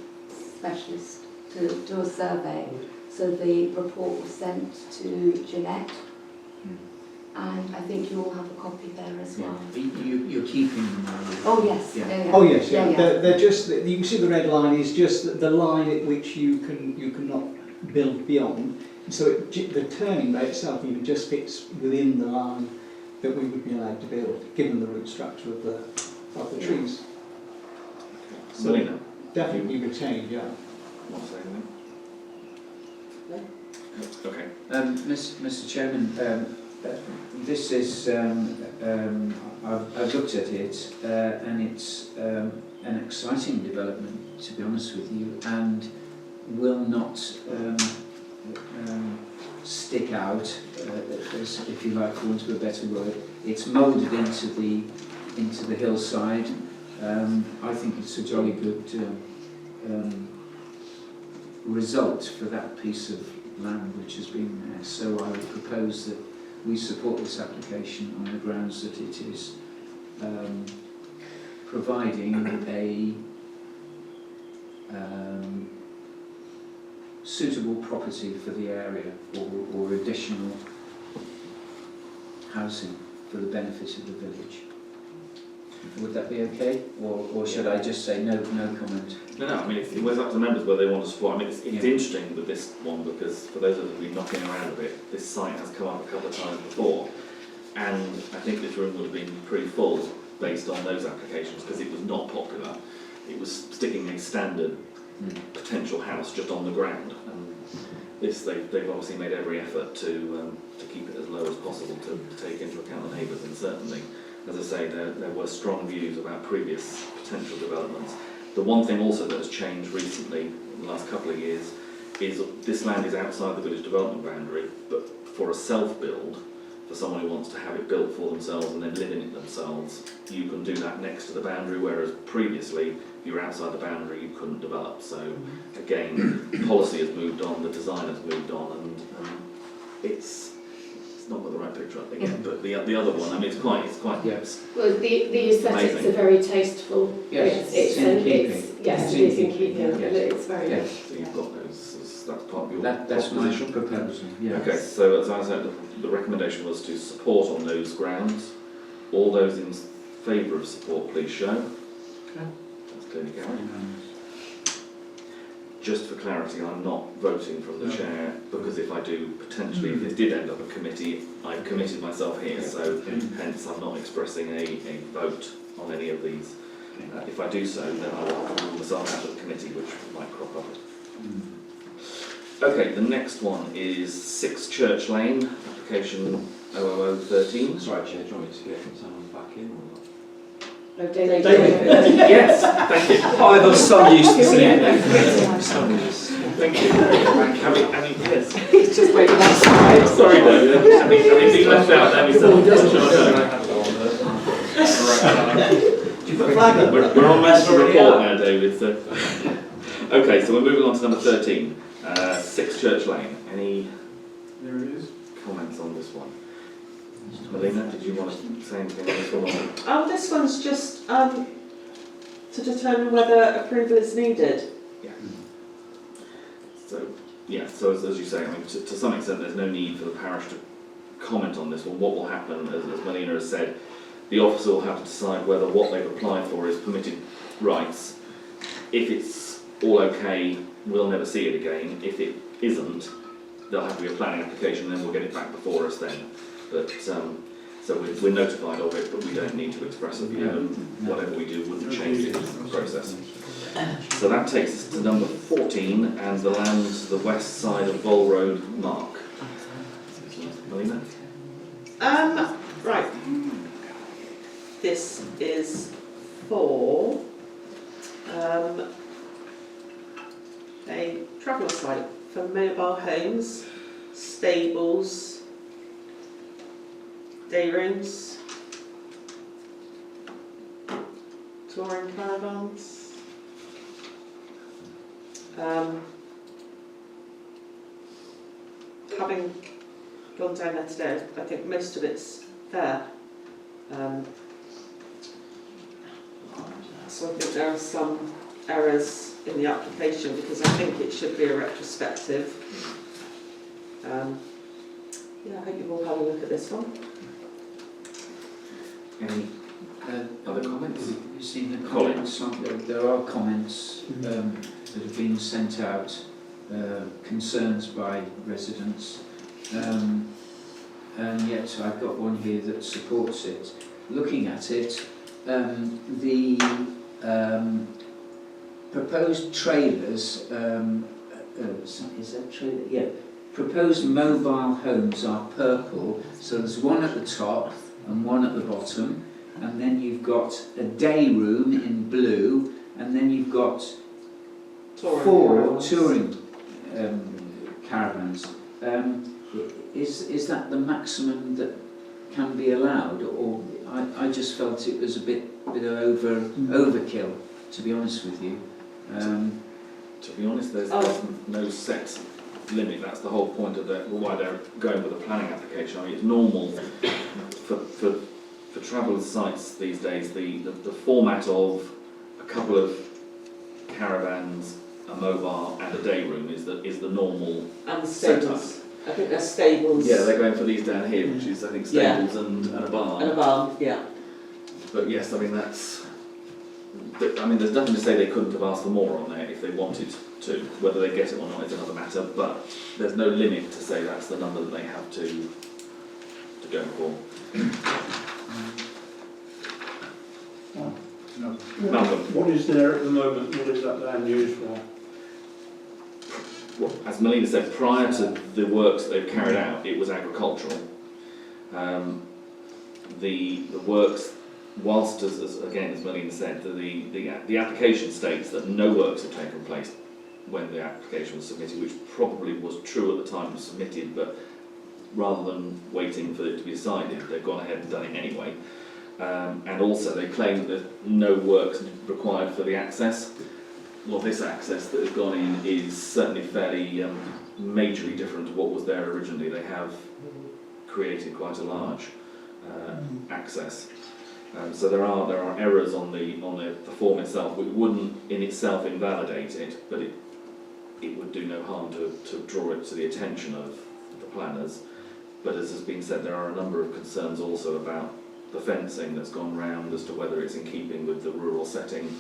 K: specialist to do a survey. So the report was sent to Jeanette, and I think you all have a copy there as well.
I: You're keeping them.
K: Oh yes,
I: Yeah.
K: yeah, yeah.
F: Oh yes, yeah.
K: Yeah.
F: They're just. You can see the red line is just the line at which you cannot build beyond. So the turning bay itself even just fits within the line that we would be allowed to build, given the root structure of the trees. So
A: Melina,
F: definitely retained, yeah.
A: want to say anything? Okay.
I: Mr. Chairman, this is, I've looked at it, and it's an exciting development, to be honest with you, and will not stick out, as, if you like, for want of a better word. It's moulded into the hillside. I think it's a jolly good result for that piece of land which has been there. So I would propose that we support this application on the grounds that it is providing a suitable property for the area, or additional housing for the benefit of the village. Would that be okay? Or should I just say no comment?
A: No, I mean, it's up to members whether they want to support. I mean, it's interesting with this one because for those of us who've been knocking around a bit, this site has come up a couple of times before, and I think this room would have been pretty full based on those applications because it was not popular. It was sticking a standard potential house just on the ground, and this they've obviously made every effort to keep it as low as possible to take into account the neighbours, and certainly, as I say, there were strong views about previous potential developments. The one thing also that has changed recently, in the last couple of years, is this land is outside the village development boundary, but for a self-build, for someone who wants to have it built for themselves and then live in it themselves, you can do that next to the boundary, whereas previously, if you were outside the boundary, you couldn't develop. So, again, policy has moved on, the design has moved on, and it's not got the right picture up again, but the other one, I mean, it's quite
I: Yes.
D: Well, the aesthetics
A: Amazing.
D: are very tasteful.
I: Yes,
D: it's
I: in
D: in
I: keeping.
D: yes, it is in keeping.
I: Yes.
D: It's very
I: Yes.
A: So you've got those, that's part of your
I: That's my
A: proposition.
I: proposal. Yes.
A: Okay, so as I said, the recommendation was to support on those grounds. All those in favour of support, please show.
B: Okay.
A: That's clearly carried. Just for clarity, I'm not voting from the chair, because if I do, potentially, if this did end up a committee, I've committed myself here, so hence I'm not expressing a vote on any of these. If I do so, then I will have to rule myself out of the committee, which might crop up. Okay, the next one is 6 Church Lane, application 00013.
B: Sorry, Chair, do you want me to get someone back in or not?
D: No, David.
A: Yes, thank you.
B: I was so used to seeing that.
A: Thank you. Having, yes.
D: He's just waiting outside.
A: Sorry, David. Having been left out, then we We're on master report now, David. So. Okay, so we're moving on to number 13. 6 Church Lane. Any
E: There it is.
A: comments on this one? Melina, did you want to say anything on this one?
C: This one's just to determine whether approval is needed.
A: Yeah. So, yeah, so as you say, I mean, to some extent there's no need for the parish to comment on this one. What will happen, as Melina has said, the officer will have to decide whether what they've applied for is permitted rights. If it's all okay, we'll never see it again. If it isn't, there'll have to be a planning application, and then we'll get it back before us then. But so we're notified of it, but we don't need to express a view, and whatever we do wouldn't change the process. So that takes us to number 14, and the land to the west side of Vol Road, Mark. Melina?
C: Right. This is for a travel site for mobile homes, stables, day rooms, touring caravans. Having gone down there today, I think most of it's there. So I think there are some errors in the application because I think it should be a retrospective. Yeah, I hope you've all had a look at this one.
A: Any other comments?
I: Have you seen the comments? There are comments that have been sent out, concerns by residents, and yet I've got one here that supports it. Looking at it, the proposed trailers, is that trailer? Yeah, proposed mobile homes are purple, so there's one at the top and one at the bottom, and then you've got a day room in blue, and then you've got four touring caravans. Is that the maximum that can be allowed, or I just felt it was a bit of overkill, to be honest with you.
A: To be honest, there's no set limit. That's the whole point of why they're going with a planning application. I mean, it's normal for travel sites these days. The format of a couple of caravans, a mobile, and a day room is the normal
C: And the
A: setup.
C: stables. I think there's stables.
A: Yeah, they're going for these down here, which is I think stables and a barn.
C: And a barn, yeah.
A: But yes, I mean there's nothing to say they couldn't have asked for more on there if they wanted to. Whether they get it or not is another matter. But there's no limit to say that's the number that they have to go for.
E: No.
A: Malcolm,
H: What is there at the moment? What is that land used for?
A: well, as Melina said, prior to the works that they've carried out, it was agricultural. The works, whilst as Melina said, the application states that no works have taken place when the application was submitted, which probably was true at the time it was submitted, but rather than waiting for it to be decided, they've gone ahead and done it anyway. And also they claim that there's no works required for the access. Well, this access that has gone in is certainly fairly majorly different to what was there originally. They have created quite a large access. So there are errors on the form itself, which wouldn't in itself invalidate it, but it would do no harm to draw it to the attention of the planners. But as has been said, there are a number of concerns also about the fencing that's gone round as to whether it's in keeping with the rural setting.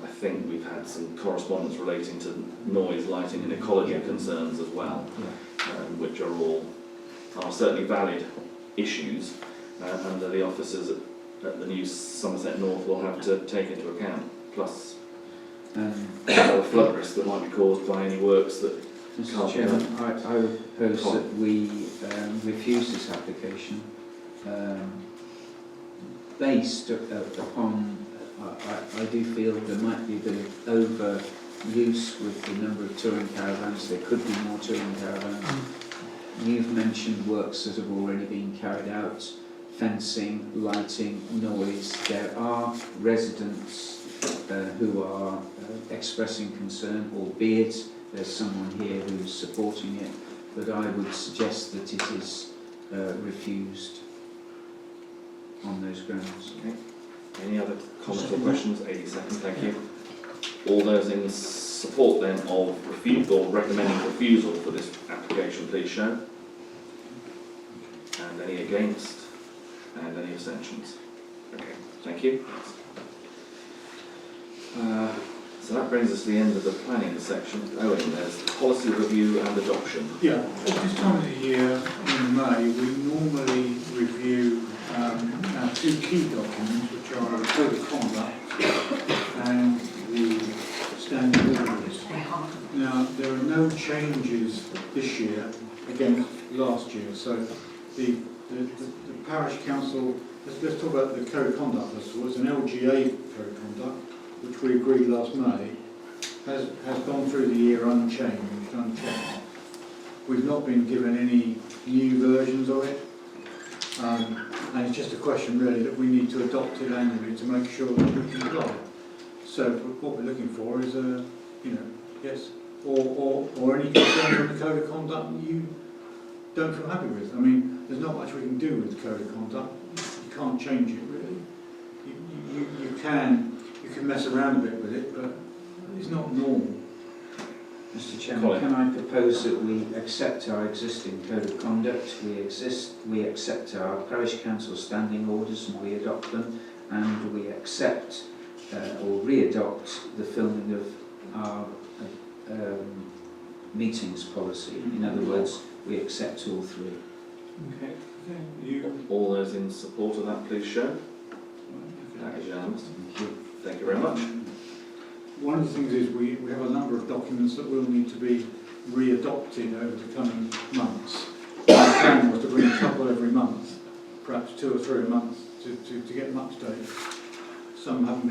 A: I think we've had some correspondence relating to noise, lighting and ecology concerns as well, which are certainly valid issues, and that the officers at the new Somerset North will have to take into account, plus the flood risk that might be caused by any works that
I: Mr. Chairman, I propose that we refuse this application based upon, I do feel there might be a bit of overuse with the number of touring caravans. There could be more touring caravans. You've mentioned works that have already been carried out, fencing, lighting, noise. There are residents who are expressing concern, albeit there's someone here who's supporting it, but I would suggest that it is refused on those grounds.
A: Okay. Any other comments or questions? 80 seconds, thank you. All those in support then of refusal, or recommending refusal for this application, please show. And any against? And any abstentions? Okay, thank you. So that brings us to the end of the planning section. Owen, there's policy review and adoption.
E: Yeah, at this time of the year, in May, we normally review our two key documents, which are the Code of Conduct and the Standing Orders. Now, there are no changes this year against last year, so the parish council, let's talk about the Code of Conduct first of all. It's an LGA Code of Conduct, which we agreed last May, has gone through the year unchanged. We've not been given any new versions of it, and it's just a question really that we need to adopt it annually to make sure that we comply. So what we're looking for is yes, or any concerns on the Code of Conduct that you don't feel happy with. I mean, there's not much we can do with the Code of Conduct. You can't change it really. You can mess around a bit with it, but it's not normal.
I: Mr. Chairman, can I propose that we accept our existing Code of Conduct, we accept our Parish Council standing orders and we adopt them, and we accept or re-adopt the filming of our meetings policy. In other words, we accept all three.
E: Okay.
A: All those in support of that, please show. That is unanimous.
I: Thank you.
A: Thank you very much.
E: One of the things is we have a number of documents that will need to be re-adopted over the coming months. The plan was to bring a couple every month, perhaps 2 or 3 a month, to get them up to date. Some haven't been